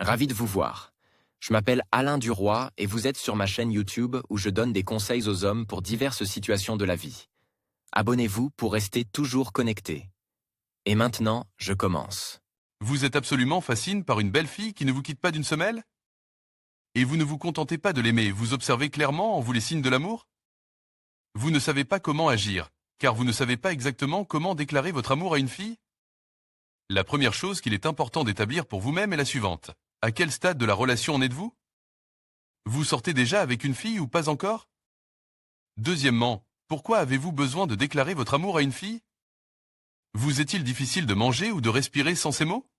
Ravi de vous voir. Je m'appelle Alain Duroy et vous êtes sur ma chaîne YouTube où je donne des conseils aux hommes pour diverses situations de la vie. Abonnez-vous pour rester toujours connecté. Et maintenant, je commence. Vous êtes absolument fasciné par une belle fille qui ne vous quitte pas d'une semelle? Et vous ne vous contentez pas de l'aimer, vous observez clairement en vous les signes de l'amour? Vous ne savez pas comment agir, car vous ne savez pas exactement comment déclarer votre amour à une fille? La première chose qu'il est important d'établir pour vous-même est la suivante. À quel stade de la relation en êtes-vous? Vous sortez déjà avec une fille ou pas encore? Deuxièmement, pourquoi avez-vous besoin de déclarer votre amour à une fille? Vous est-il difficile de manger ou de respirer sans ces mots?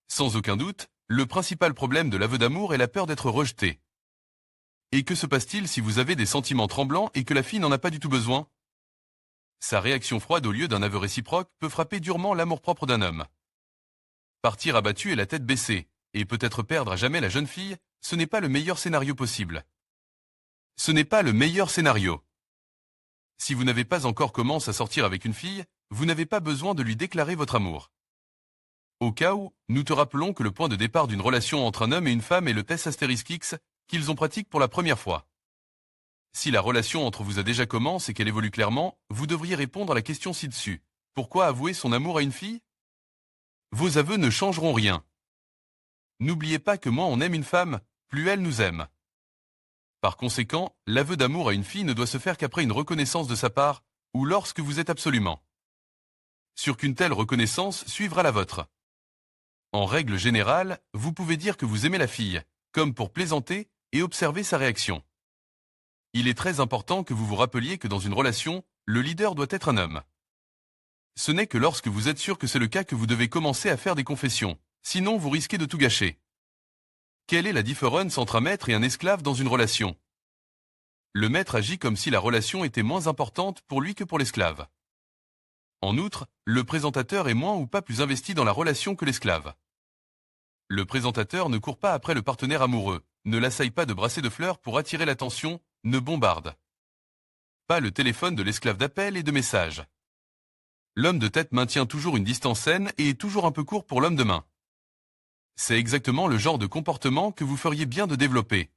Sans aucun doute, le principal problème de l'aveu d'amour est la peur d'être rejeté. Et que se passe-t-il si vous avez des sentiments tremblants et que la fille n'en a pas du tout besoin? Sa réaction froide au lieu d'un aveu réciproque peut frapper durement l'amour-propre d'un homme. Partir abattu et la tête baissée, et peut-être perdre à jamais la jeune fille, ce n'est pas le meilleur scénario possible. Ce n'est pas le meilleur scénario. Si vous n'avez pas encore commencé à sortir avec une fille, vous n'avez pas besoin de lui déclarer votre amour. Au cas où, nous te rappelons que le point de départ d'une relation entre un homme et une femme est le test astérisque X, qu'ils ont pratique pour la première fois. Si la relation entre vous a déjà commencé et qu'elle évolue clairement, vous devriez répondre à la question ci-dessus. Pourquoi avouer son amour à une fille? Vos aveux ne changeront rien. N'oubliez pas que moins on aime une femme, plus elle nous aime. Par conséquent, l'aveu d'amour à une fille ne doit se faire qu'après une reconnaissance de sa part, ou lorsque vous êtes absolument sûr qu'une telle reconnaissance suivra la vôtre. En règle générale, vous pouvez dire que vous aimez la fille, comme pour plaisanter, et observer sa réaction. Il est très important que vous vous rappeliez que dans une relation, le leader doit être un homme. Ce n'est que lorsque vous êtes sûr que c'est le cas que vous devez commencer à faire des confessions, sinon vous risquez de tout gâcher. Quelle est la différence entre un maître et un esclave dans une relation? Le maître agit comme si la relation était moins importante pour lui que pour l'esclave. En outre, le présentateur est moins ou pas plus investi dans la relation que l'esclave. Le présentateur ne court pas après le partenaire amoureux, ne l'assaille pas de brassées de fleurs pour attirer l'attention, ne bombarde pas le téléphone de l'esclave d'appel et de messages. L'homme de tête maintient toujours une distance saine et est toujours un peu court pour l'homme de main. C'est exactement le genre de comportement que vous feriez bien de développer.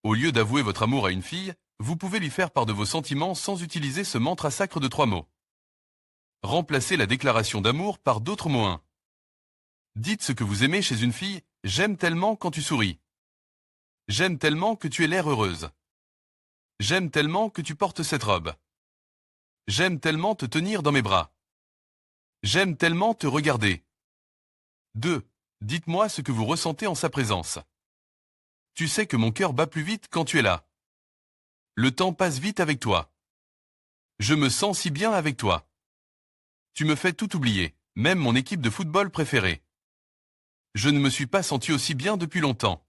Au lieu d'avouer votre amour à une fille, vous pouvez lui faire part de vos sentiments sans utiliser ce mantra sacre de 3 mots. Remplacez la déclaration d'amour par d'autres mots. Dites ce que vous aimez chez une fille, j'aime tellement quand tu souris. J'aime tellement que tu aies l'air heureuse. J'aime tellement que tu portes cette robe. J'aime tellement te tenir dans mes bras. J'aime tellement te regarder. 2. Dites-moi ce que vous ressentez en sa présence. Tu sais que mon cœur bat plus vite quand tu es là. Le temps passe vite avec toi. Je me sens si bien avec toi. Tu me fais tout oublier, même mon équipe de football préférée. Je ne me suis pas senti aussi bien depuis longtemps.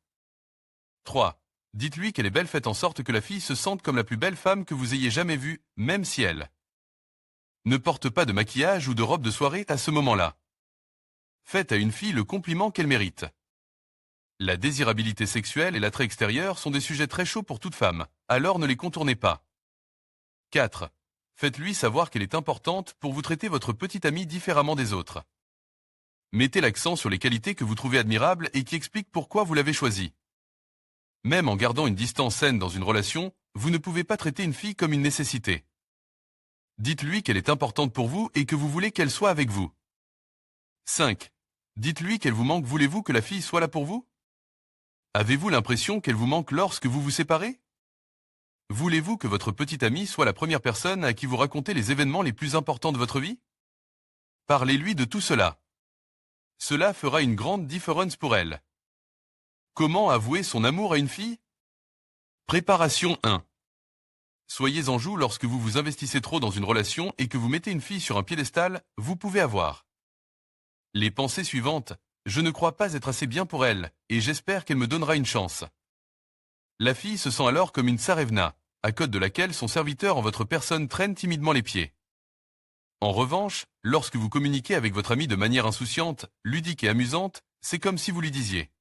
3. Dites-lui qu'elle est belle, faites en sorte que la fille se sente comme la plus belle femme que vous ayez jamais vue, même si elle ne porte pas de maquillage ou de robe de soirée à ce moment-là. Faites à une fille le compliment qu'elle mérite. La désirabilité sexuelle et l'attrait extérieur sont des sujets très chauds pour toute femme, alors ne les contournez pas. 4. Faites-lui savoir qu'elle est importante pour vous traiter votre petite amie différemment des autres. Mettez l'accent sur les qualités que vous trouvez admirables et qui expliquent pourquoi vous l'avez choisie. Même en gardant une distance saine dans une relation, vous ne pouvez pas traiter une fille comme une nécessité. Dites-lui qu'elle est importante pour vous et que vous voulez qu'elle soit avec vous. 5. Dites-lui qu'elle vous manque. Voulez-vous que la fille soit là pour vous? Avez-vous l'impression qu'elle vous manque lorsque vous vous séparez? Voulez-vous que votre petite amie soit la première personne à qui vous racontez les événements les plus importants de votre vie? Parlez-lui de tout cela. Cela fera une grande différence pour elle. Comment avouer son amour à une fille? Préparation 1. Soyez en joue lorsque vous vous investissez trop dans une relation et que vous mettez une fille sur un piédestal, vous pouvez avoir les pensées suivantes. Je ne crois pas être assez bien pour elle, et j'espère qu'elle me donnera une chance. La fille se sent alors comme une tsarevna, à côté de laquelle son serviteur en votre personne traîne timidement les pieds. En revanche, lorsque vous communiquez avec votre ami de manière insouciante, ludique et amusante, c'est comme si vous lui disiez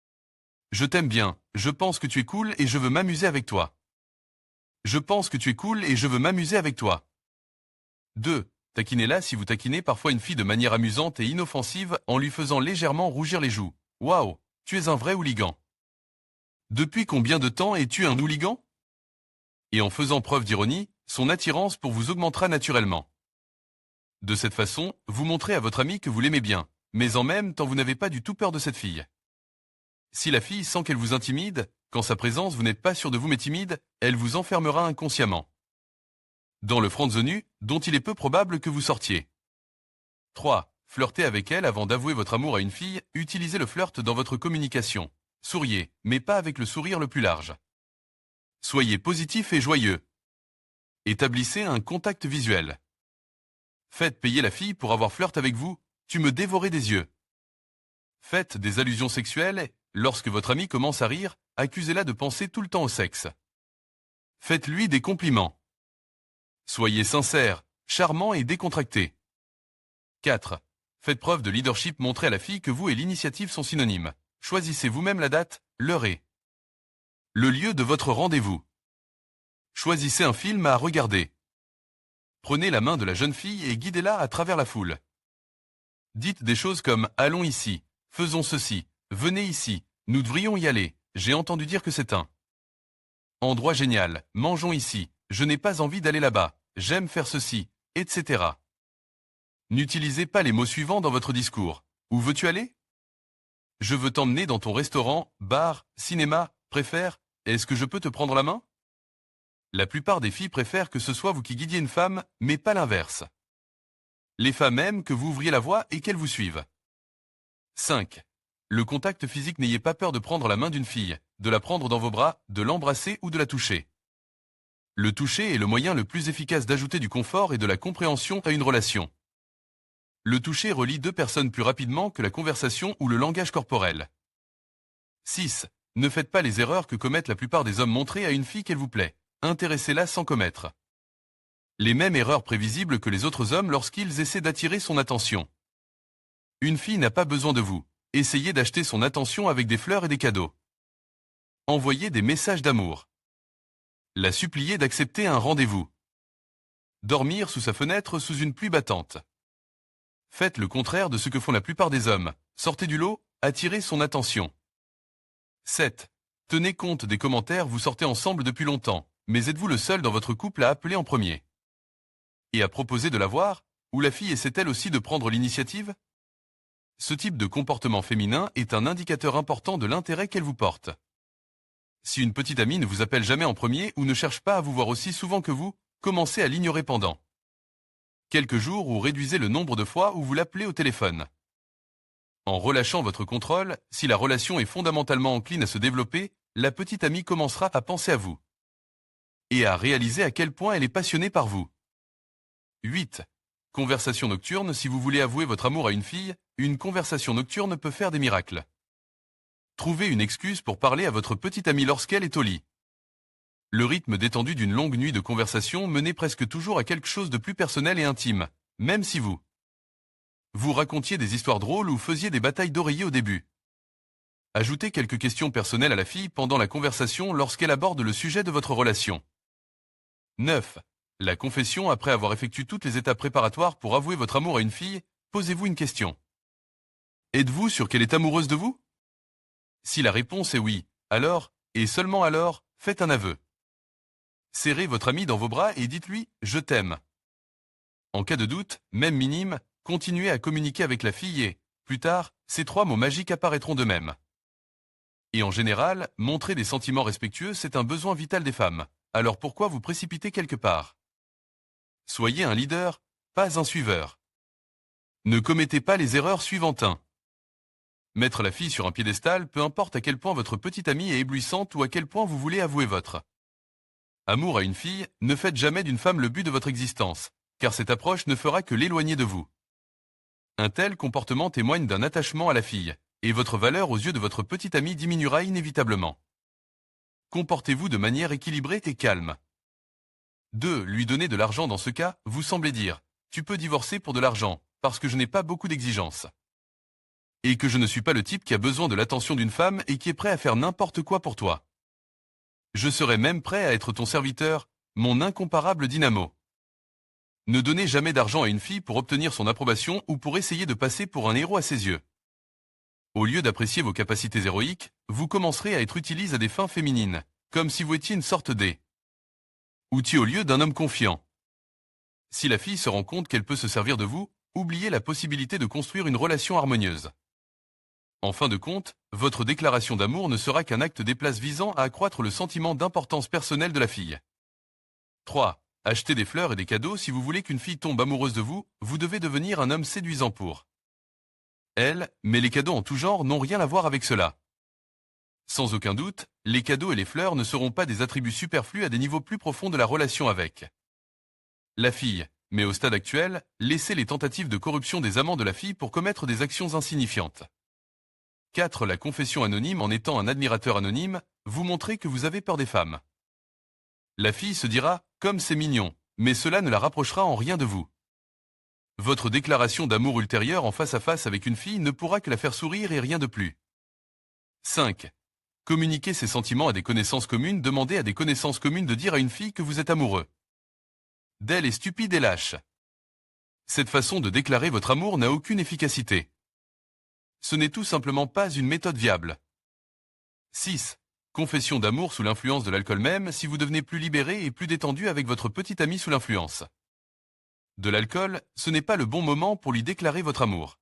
« Je t'aime bien, je pense que tu es cool et je veux m'amuser avec toi. Je pense que tu es cool et je veux m'amuser avec toi. » 2. Taquinez-la si vous taquinez parfois une fille de manière amusante et inoffensive en lui faisant légèrement rougir les joues. Waouh, tu es un vrai hooligan. Depuis combien de temps es-tu un hooligan? Et en faisant preuve d'ironie, son attirance pour vous augmentera naturellement. De cette façon, vous montrez à votre ami que vous l'aimez bien, mais en même temps vous n'avez pas du tout peur de cette fille. Si la fille sent qu'elle vous intimide, qu'en sa présence vous n'êtes pas sûr de vous mais timide, elle vous enfermera inconsciemment dans le friendzone dont il est peu probable que vous sortiez. 3. Flirtez avec elle avant d'avouer votre amour à une fille, utilisez le flirt dans votre communication. Souriez, mais pas avec le sourire le plus large. Soyez positif et joyeux. Établissez un contact visuel. Faites payer la fille pour avoir flirté avec vous, tu me dévorais des yeux. Faites des allusions sexuelles, lorsque votre ami commence à rire, accusez-la de penser tout le temps au sexe. Faites-lui des compliments. Soyez sincère, charmant et décontracté. 4. Faites preuve de leadership, montrez à la fille que vous et l'initiative sont synonymes. Choisissez vous-même la date, l'heure et le lieu de votre rendez-vous. Choisissez un film à regarder. Prenez la main de la jeune fille et guidez-la à travers la foule. Dites des choses comme « Allons ici »,« Faisons ceci »,« Venez ici »,« Nous devrions y aller »,« J'ai entendu dire que c'est un endroit génial »,« Mangeons ici »,« Je n'ai pas envie d'aller là-bas »,« J'aime faire ceci », etc. N'utilisez pas les mots suivants dans votre discours. Où veux-tu aller? Je veux t'emmener dans ton restaurant, bar, cinéma, préfère, est-ce que je peux te prendre la main? La plupart des filles préfèrent que ce soit vous qui guidiez une femme, mais pas l'inverse. Les femmes aiment que vous ouvriez la voie et qu'elles vous suivent. 5. Le contact physique, n'ayez pas peur de prendre la main d'une fille, de la prendre dans vos bras, de l'embrasser ou de la toucher. Le toucher est le moyen le plus efficace d'ajouter du confort et de la compréhension à une relation. Le toucher relie deux personnes plus rapidement que la conversation ou le langage corporel. 6. Ne faites pas les erreurs que commettent la plupart des hommes, montrez à une fille qu'elle vous plaît. Intéressez-la sans commettre les mêmes erreurs prévisibles que les autres hommes lorsqu'ils essaient d'attirer son attention. Une fille n'a pas besoin de vous. Essayez d'acheter son attention avec des fleurs et des cadeaux. Envoyez des messages d'amour. La supplier d'accepter un rendez-vous. Dormir sous sa fenêtre sous une pluie battante. Faites le contraire de ce que font la plupart des hommes. Sortez du lot, attirez son attention. 7. Tenez compte des commentaires, vous sortez ensemble depuis longtemps, mais êtes-vous le seul dans votre couple à appeler en premier et à proposer de la voir, ou la fille essaie-t-elle aussi de prendre l'initiative? Ce type de comportement féminin est un indicateur important de l'intérêt qu'elle vous porte. Si une petite amie ne vous appelle jamais en premier ou ne cherche pas à vous voir aussi souvent que vous, commencez à l'ignorer pendant quelques jours ou réduisez le nombre de fois où vous l'appelez au téléphone. En relâchant votre contrôle, si la relation est fondamentalement encline à se développer, la petite amie commencera à penser à vous et à réaliser à quel point elle est passionnée par vous. 8. Conversation nocturne, si vous voulez avouer votre amour à une fille, une conversation nocturne peut faire des miracles. Trouvez une excuse pour parler à votre petite amie lorsqu'elle est au lit. Le rythme détendu d'une longue nuit de conversation menait presque toujours à quelque chose de plus personnel et intime, même si vous racontiez des histoires drôles ou faisiez des batailles d'oreiller au début. Ajoutez quelques questions personnelles à la fille pendant la conversation lorsqu'elle aborde le sujet de votre relation. 9. La confession, après avoir effectué toutes les étapes préparatoires pour avouer votre amour à une fille, posez-vous une question. Êtes-vous sûr qu'elle est amoureuse de vous? Si la réponse est oui, alors, et seulement alors, faites un aveu. Serrez votre ami dans vos bras et dites-lui « Je t'aime ». En cas de doute, même minime, continuez à communiquer avec la fille et, plus tard, ces 3 mots magiques apparaîtront d'eux-mêmes. Et en général, montrer des sentiments respectueux, c'est un besoin vital des femmes. Alors pourquoi vous précipiter quelque part? Soyez un leader, pas un suiveur. Ne commettez pas les erreurs suivantes. 1. Mettre la fille sur un piédestal, peu importe à quel point votre petite amie est éblouissante ou à quel point vous voulez avouer votre amour à une fille, ne faites jamais d'une femme le but de votre existence, car cette approche ne fera que l'éloigner de vous. Un tel comportement témoigne d'un attachement à la fille, et votre valeur aux yeux de votre petite amie diminuera inévitablement. Comportez-vous de manière équilibrée et calme. 2. Lui donner de l'argent. Dans ce cas, vous semblez dire « Tu peux divorcer pour de l'argent, parce que je n'ai pas beaucoup d'exigences. Et que je ne suis pas le type qui a besoin de l'attention d'une femme et qui est prêt à faire n'importe quoi pour toi. Je serai même prêt à être ton serviteur, mon incomparable dynamo. » Ne donnez jamais d'argent à une fille pour obtenir son approbation ou pour essayer de passer pour un héros à ses yeux. Au lieu d'apprécier vos capacités héroïques, vous commencerez à être utilisé à des fins féminines, comme si vous étiez une sorte d'outil au lieu d'un homme confiant. Si la fille se rend compte qu'elle peut se servir de vous, oubliez la possibilité de construire une relation harmonieuse. En fin de compte, votre déclaration d'amour ne sera qu'un acte déplace visant à accroître le sentiment d'importance personnelle de la fille. 3. Achetez des fleurs et des cadeaux. Si vous voulez qu'une fille tombe amoureuse de vous, vous devez devenir un homme séduisant pour elle, mais les cadeaux en tout genre n'ont rien à voir avec cela. Sans aucun doute, les cadeaux et les fleurs ne seront pas des attributs superflus à des niveaux plus profonds de la relation avec la fille, mais au stade actuel, laissez les tentatives de corruption des amants de la fille pour commettre des actions insignifiantes. 4. La confession anonyme. En étant un admirateur anonyme, vous montrez que vous avez peur des femmes. La fille se dira « comme c'est mignon », mais cela ne la rapprochera en rien de vous. Votre déclaration d'amour ultérieure en face à face avec une fille ne pourra que la faire sourire et rien de plus. 5. Communiquez ses sentiments à des connaissances communes. Demandez à des connaissances communes de dire à une fille que vous êtes amoureux d'elle est stupide et lâche. Cette façon de déclarer votre amour n'a aucune efficacité. Ce n'est tout simplement pas une méthode viable. 6. Confession d'amour sous l'influence de l'alcool. Même si vous devenez plus libéré et plus détendu avec votre petite amie sous l'influence de l'alcool, ce n'est pas le bon moment pour lui déclarer votre amour.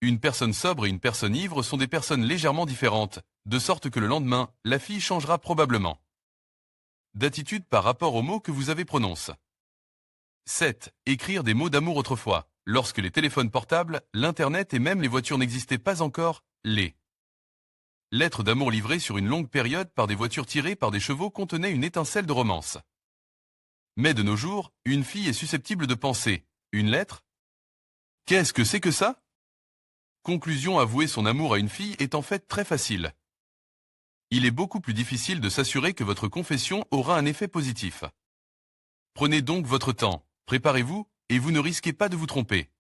Une personne sobre et une personne ivre sont des personnes légèrement différentes, de sorte que le lendemain, la fille changera probablement d'attitude par rapport aux mots que vous avez prononcés. 7. Écrire des mots d'amour. Autrefois, lorsque les téléphones portables, l'internet et même les voitures n'existaient pas encore, les lettres d'amour livrées sur une longue période par des voitures tirées par des chevaux contenaient une étincelle de romance. Mais de nos jours, une fille est susceptible de penser « une lettre ? Qu'est-ce que c'est que ça ?» Conclusion. Avouer son amour à une fille est en fait très facile. Il est beaucoup plus difficile de s'assurer que votre confession aura un effet positif. Prenez donc votre temps, préparez-vous, et vous ne risquez pas de vous tromper.